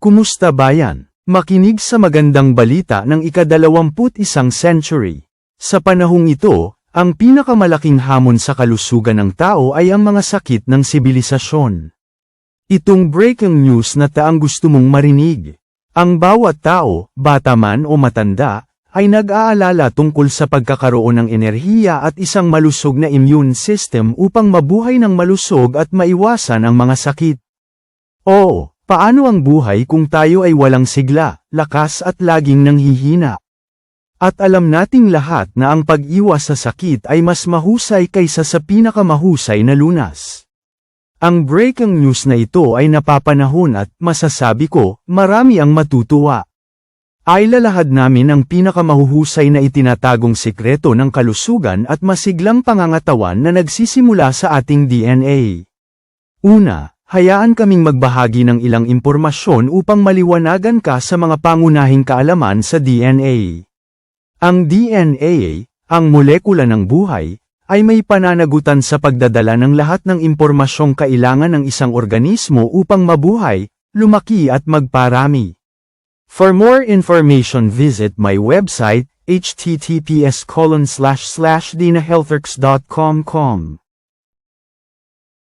Kumusta bayan? Makinig sa magandang balita ng ika-21 century. Sa panahong ito, ang pinakamalaking hamon sa kalusugan ng tao ay ang mga sakit ng sibilisasyon. Itong breaking news na taang gusto mong marinig. Ang bawat tao, bata man o matanda, ay nag-aalala tungkol sa pagkakaroon ng enerhiya at isang malusog na immune system upang mabuhay ng malusog at maiwasan ang mga sakit. Oo, paano ang buhay kung tayo ay walang sigla, lakas at laging nanghihina? At alam nating lahat na ang pag-iwas sa sakit ay mas mahusay kaysa sa pinakamahusay na lunas. Ang breaking news na ito ay napapanahon at, masasabi ko, marami ang matutuwa. Ay lalahad namin ang pinakamahuhusay na itinatagong sikreto ng kalusugan at masiglang pangangatawan na nagsisimula sa ating DNA. Una, hayaan kaming magbahagi ng ilang impormasyon upang maliwanagan ka sa mga pangunahing kaalaman sa DNA. Ang DNA, ang molekula ng buhay, ay may pananagutan sa pagdadala ng lahat ng impormasyong kailangan ng isang organismo upang mabuhay, lumaki at magparami. For more information visit my website, https://dinahealthworks.com.